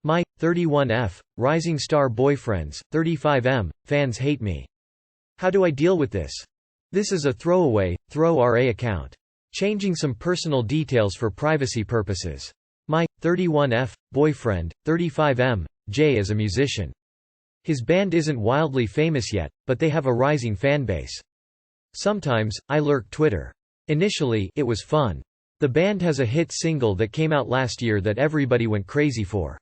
My 31F, rising star boyfriends, 35M, fans hate me. How do I deal with this? This is a throwaway, throw RA account. Changing some personal details for privacy purposes. My 31F, boyfriend, 35M, J is a musician. His band isn't wildly famous yet, but they have a rising fanbase. Sometimes, I lurk Twitter. Initially, it was fun. The band has a hit single that came out last year that everybody went crazy for.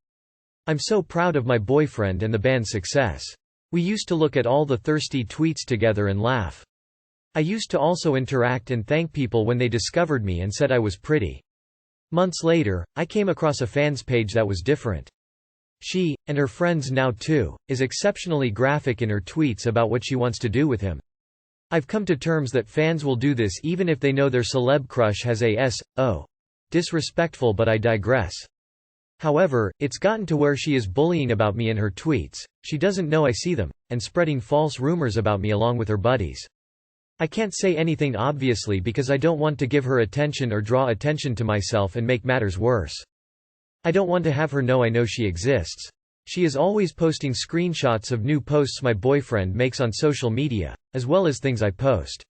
I'm so proud of my boyfriend and the band's success. We used to look at all the thirsty tweets together and laugh. I used to also interact and thank people when they discovered me and said I was pretty. Months later, I came across a fans page that was different. She, and her friends now too, is exceptionally graphic in her tweets about what she wants to do with him. I've come to terms that fans will do this even if they know their celeb crush has a S.O. Disrespectful, but I digress. However, it's gotten to where she is bullying about me in her tweets, she doesn't know I see them, and spreading false rumors about me along with her buddies. I can't say anything obviously because I don't want to give her attention or draw attention to myself and make matters worse. I don't want to have her know I know she exists. She is always posting screenshots of new posts my boyfriend makes on social media, as well as things I post.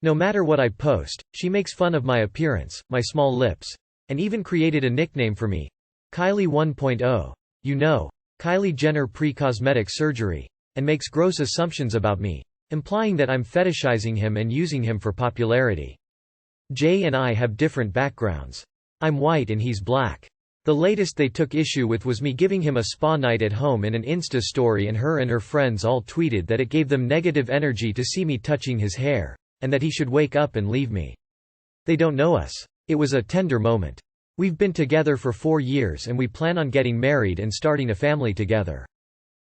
No matter what I post, she makes fun of my appearance, my small lips, and even created a nickname for me, Kylie 1.0. You know, Kylie Jenner pre-cosmetic surgery, and makes gross assumptions about me, implying that I'm fetishizing him and using him for popularity. Jay and I have different backgrounds. I'm white and he's black. The latest they took issue with was me giving him a spa night at home in an Insta story, and her friends all tweeted that it gave them negative energy to see me touching his hair, and that he should wake up and leave me. They don't know us. It was a tender moment. We've been together for 4 years and we plan on getting married and starting a family together.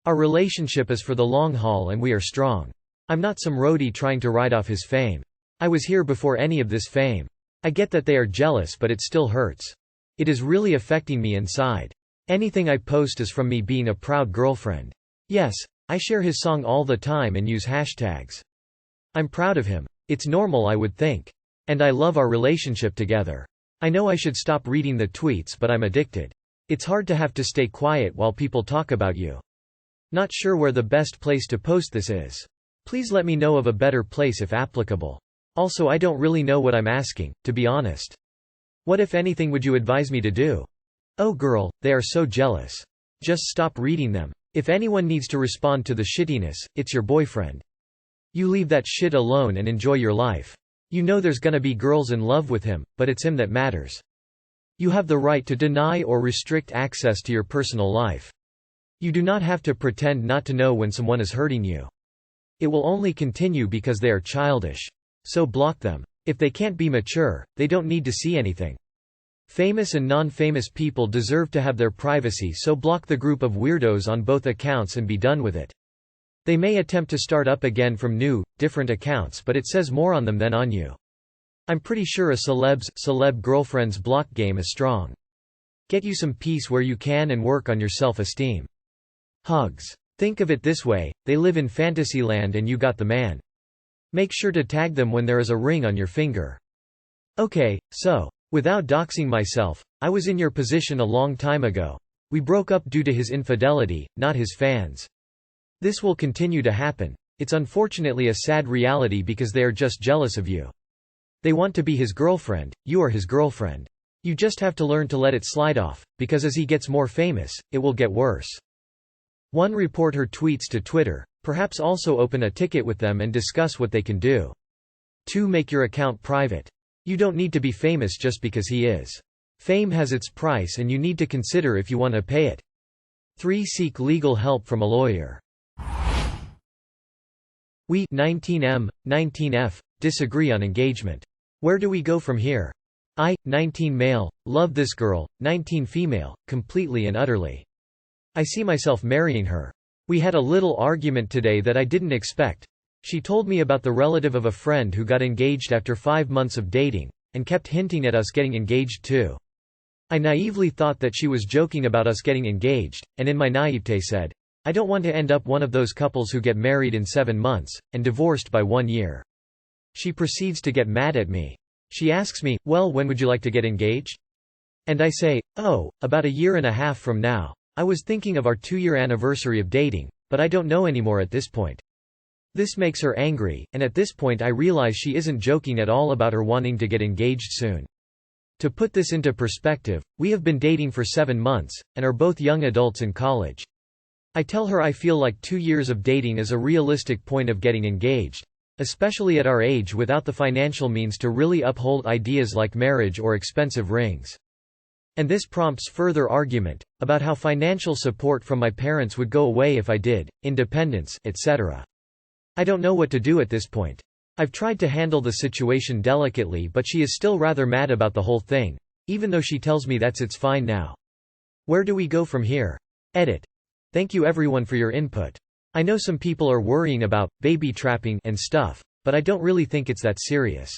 Our relationship is for the long haul and we are strong. I'm not some roadie trying to ride off his fame. I was here before any of this fame. I get that they are jealous, but it still hurts. It is really affecting me inside. Anything I post is from me being a proud girlfriend. Yes, I share his song all the time and use hashtags. I'm proud of him. It's normal, I would think. And I love our relationship together. I know I should stop reading the tweets, but I'm addicted. It's hard to have to stay quiet while people talk about you. Not sure where the best place to post this is. Please let me know of a better place if applicable. Also, I don't really know what I'm asking, to be honest. What if anything would you advise me to do? Oh girl, they are so jealous. Just stop reading them. If anyone needs to respond to the shittiness, it's your boyfriend. You leave that shit alone and enjoy your life. You know there's gonna be girls in love with him, but it's him that matters. You have the right to deny or restrict access to your personal life. You do not have to pretend not to know when someone is hurting you. It will only continue because they are childish. So block them. If they can't be mature, they don't need to see anything. Famous and non-famous people deserve to have their privacy, so block the group of weirdos on both accounts and be done with it. They may attempt to start up again from new, different accounts, but it says more on them than on you. I'm pretty sure a celeb girlfriend's block game is strong. Get you some peace where you can and work on your self-esteem. Hugs. Think of it this way, they live in Fantasyland and you got the man. Make sure to tag them when there is a ring on your finger. Okay, so, without doxing myself, I was in your position a long time ago. We broke up due to his infidelity, not his fans. This will continue to happen. It's unfortunately a sad reality because they are just jealous of you. They want to be his girlfriend, you are his girlfriend. You just have to learn to let it slide off, because as he gets more famous, it will get worse. 1. Report her tweets to Twitter. Perhaps also open a ticket with them and discuss what they can do. 2. Make your account private. You don't need to be famous just because he is. Fame has its price and you need to consider if you want to pay it. 3. Seek legal help from a lawyer. We 19M, 19F, disagree on engagement. Where do we go from here? I, 19 male, love this girl, 19 female, completely and utterly. I see myself marrying her. We had a little argument today that I didn't expect. She told me about the relative of a friend who got engaged after 5 months of dating, and kept hinting at us getting engaged too. I naively thought that she was joking about us getting engaged, and in my naivete said, I don't want to end up one of those couples who get married in 7 months, and divorced by 1 year. She proceeds to get mad at me. She asks me, well, when would you like to get engaged? And I say, oh, about 1.5 years from now. I was thinking of our 2-year anniversary of dating, but I don't know anymore at this point. This makes her angry, and at this point I realize she isn't joking at all about her wanting to get engaged soon. To put this into perspective, we have been dating for 7 months, and are both young adults in college. I tell her I feel like 2 years of dating is a realistic point of getting engaged, especially at our age without the financial means to really uphold ideas like marriage or expensive rings. And this prompts further argument, about how financial support from my parents would go away if I did, independence, etc. I don't know what to do at this point. I've tried to handle the situation delicately, but she is still rather mad about the whole thing, even though she tells me it's fine now. Where do we go from here? Edit. Thank you everyone for your input. I know some people are worrying about baby trapping and stuff, but I don't really think it's that serious.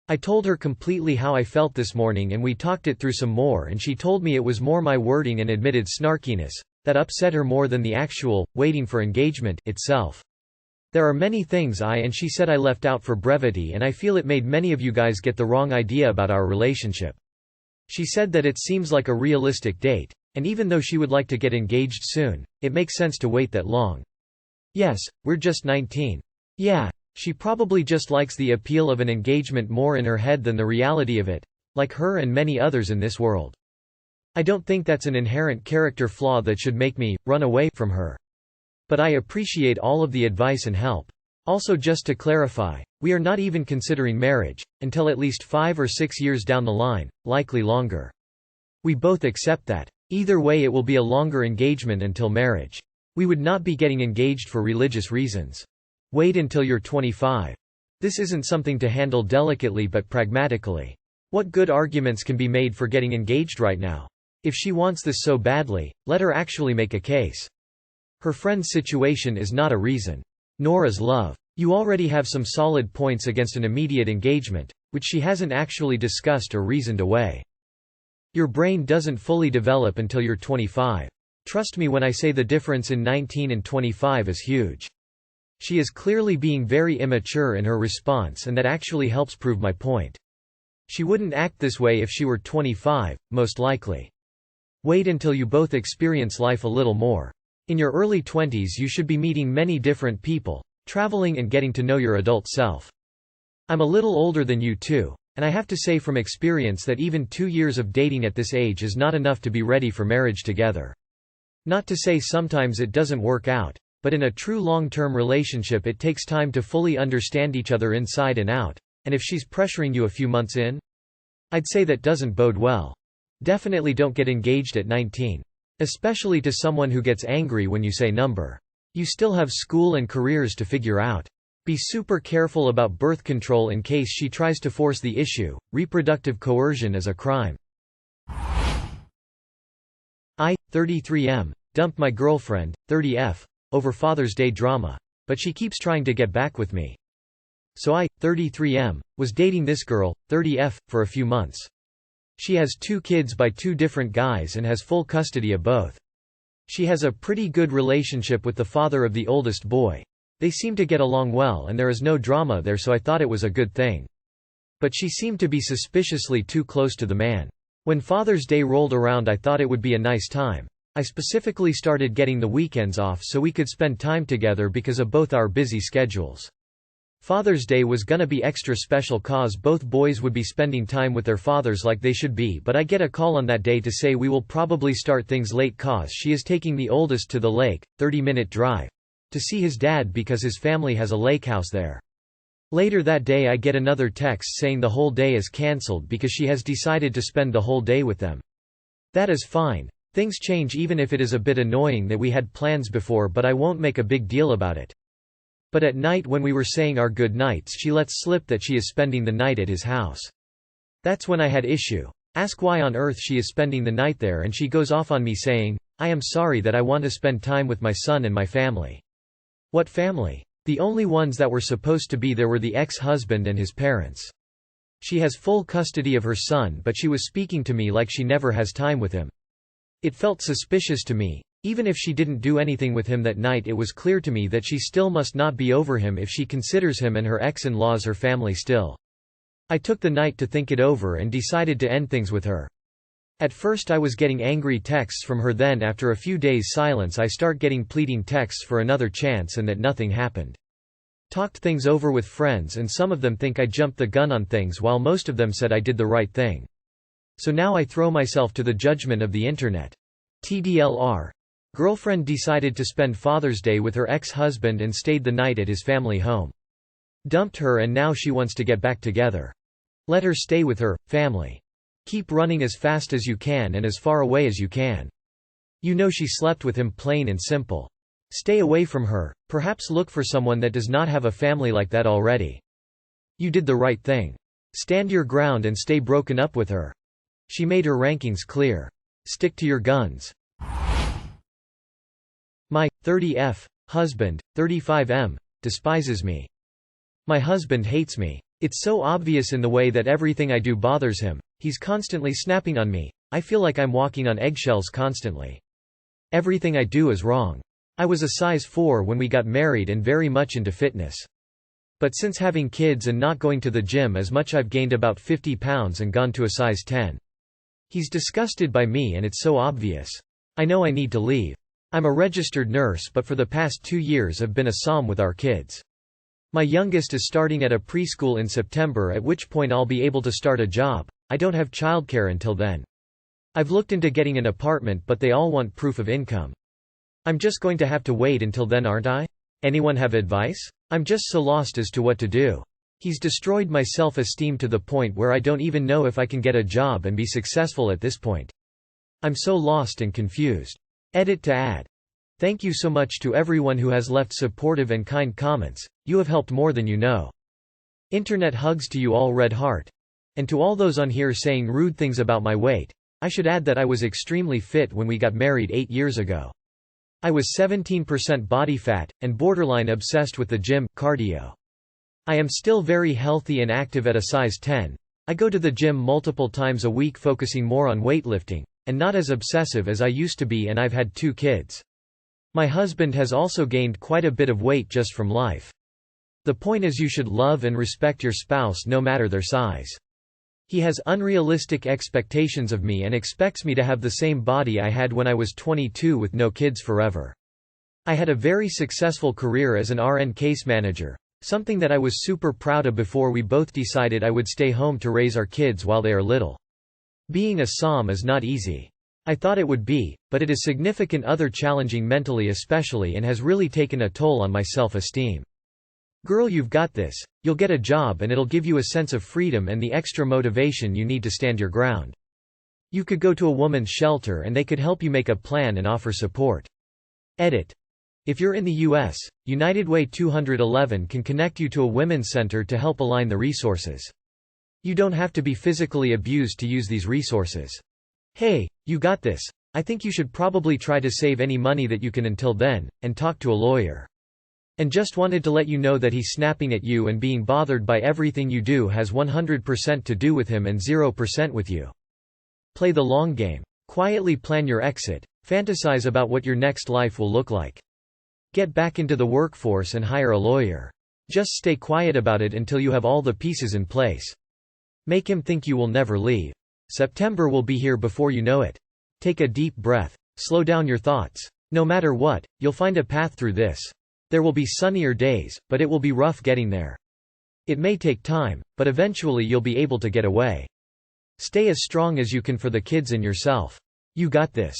I told her completely how I felt this morning and we talked it through some more, and she told me it was more my wording and admitted snarkiness that upset her more than the actual waiting for engagement itself. There are many things and she said I left out for brevity, and I feel it made many of you guys get the wrong idea about our relationship. She said that it seems like a realistic date, and even though she would like to get engaged soon, it makes sense to wait that long. Yes, we're just 19. Yeah. She probably just likes the appeal of an engagement more in her head than the reality of it, like her and many others in this world. I don't think that's an inherent character flaw that should make me run away from her. But I appreciate all of the advice and help. Also, just to clarify, we are not even considering marriage until at least 5 or 6 years down the line, likely longer. We both accept that. Either way it will be a longer engagement until marriage. We would not be getting engaged for religious reasons. Wait until you're 25. This isn't something to handle delicately but pragmatically. What good arguments can be made for getting engaged right now? If she wants this so badly, let her actually make a case. Her friend's situation is not a reason. Nor is love. You already have some solid points against an immediate engagement, which she hasn't actually discussed or reasoned away. Your brain doesn't fully develop until you're 25. Trust me when I say the difference in 19 and 25 is huge. She is clearly being very immature in her response, and that actually helps prove my point. She wouldn't act this way if she were 25, most likely. Wait until you both experience life a little more. In your early 20s you should be meeting many different people, traveling and getting to know your adult self. I'm a little older than you too, and I have to say from experience that even 2 years of dating at this age is not enough to be ready for marriage together. Not to say sometimes it doesn't work out, but in a true long-term relationship it takes time to fully understand each other inside and out, and if she's pressuring you a few months in, I'd say that doesn't bode well. Definitely don't get engaged at 19. Especially to someone who gets angry when you say number. You still have school and careers to figure out. Be super careful about birth control in case she tries to force the issue. Reproductive coercion is a crime. 33M. Dumped my girlfriend, 30F. Over Father's Day drama. But she keeps trying to get back with me. So 33M, was dating this girl, 30F, for a few months. She has 2 kids by 2 different guys and has full custody of both. She has a pretty good relationship with the father of the oldest boy. They seem to get along well and there is no drama there, so I thought it was a good thing. But she seemed to be suspiciously too close to the man. When Father's Day rolled around I thought it would be a nice time. I specifically started getting the weekends off so we could spend time together because of both our busy schedules. Father's Day was gonna be extra special cause both boys would be spending time with their fathers like they should be, but I get a call on that day to say we will probably start things late cause she is taking the oldest to the lake, 30-minute drive, to see his dad because his family has a lake house there. Later that day I get another text saying the whole day is cancelled because she has decided to spend the whole day with them. That is fine. Things change even if it is a bit annoying that we had plans before, but I won't make a big deal about it. But at night when we were saying our good nights she lets slip that she is spending the night at his house. That's when I had issue. Ask why on earth she is spending the night there and she goes off on me saying, I am sorry that I want to spend time with my son and my family. What family? The only ones that were supposed to be there were the ex-husband and his parents. She has full custody of her son but she was speaking to me like she never has time with him. It felt suspicious to me. Even if she didn't do anything with him that night, it was clear to me that she still must not be over him if she considers him and her ex-in-laws her family still. I took the night to think it over and decided to end things with her. At first I was getting angry texts from her, then after a few days silence I start getting pleading texts for another chance and that nothing happened. Talked things over with friends and some of them think I jumped the gun on things while most of them said I did the right thing. So now I throw myself to the judgment of the internet. TDLR. Girlfriend decided to spend Father's Day with her ex-husband and stayed the night at his family home. Dumped her and now she wants to get back together. Let her stay with her family. Keep running as fast as you can and as far away as you can. You know she slept with him, plain and simple. Stay away from her, perhaps look for someone that does not have a family like that already. You did the right thing. Stand your ground and stay broken up with her. She made her rankings clear. Stick to your guns. My 30F husband, 35M, despises me. My husband hates me. It's so obvious in the way that everything I do bothers him. He's constantly snapping on me. I feel like I'm walking on eggshells constantly. Everything I do is wrong. I was a size 4 when we got married and very much into fitness. But since having kids and not going to the gym as much, I've gained about 50 pounds and gone to a size 10. He's disgusted by me and it's so obvious. I know I need to leave. I'm a registered nurse, but for the past 2 years I've been a SOM with our kids. My youngest is starting at a preschool in September, at which point I'll be able to start a job. I don't have childcare until then. I've looked into getting an apartment, but they all want proof of income. I'm just going to have to wait until then, aren't I? Anyone have advice? I'm just so lost as to what to do. He's destroyed my self-esteem to the point where I don't even know if I can get a job and be successful at this point. I'm so lost and confused. Edit to add. Thank you so much to everyone who has left supportive and kind comments. You have helped more than you know. Internet hugs to you all, red heart. And to all those on here saying rude things about my weight, I should add that I was extremely fit when we got married 8 years ago. I was 17% body fat, and borderline obsessed with the gym, cardio. I am still very healthy and active at a size 10. I go to the gym multiple times a week, focusing more on weightlifting, and not as obsessive as I used to be, and I've had 2 kids. My husband has also gained quite a bit of weight just from life. The point is, you should love and respect your spouse no matter their size. He has unrealistic expectations of me and expects me to have the same body I had when I was 22 with no kids forever. I had a very successful career as an RN case manager, something that I was super proud of before we both decided I would stay home to raise our kids while they are little. Being a SOM is not easy. I thought it would be, but it is significant other challenging mentally especially, and has really taken a toll on my self-esteem. Girl, you've got this. You'll get a job and it'll give you a sense of freedom and the extra motivation you need to stand your ground. You could go to a woman's shelter and they could help you make a plan and offer support. Edit. If you're in the US, United Way 211 can connect you to a women's center to help align the resources. You don't have to be physically abused to use these resources. Hey, you got this. I think you should probably try to save any money that you can until then, and talk to a lawyer. And just wanted to let you know that he's snapping at you and being bothered by everything you do has 100% to do with him and 0% with you. Play the long game. Quietly plan your exit. Fantasize about what your next life will look like. Get back into the workforce and hire a lawyer. Just stay quiet about it until you have all the pieces in place. Make him think you will never leave. September will be here before you know it. Take a deep breath. Slow down your thoughts. No matter what, you'll find a path through this. There will be sunnier days, but it will be rough getting there. It may take time, but eventually you'll be able to get away. Stay as strong as you can for the kids and yourself. You got this.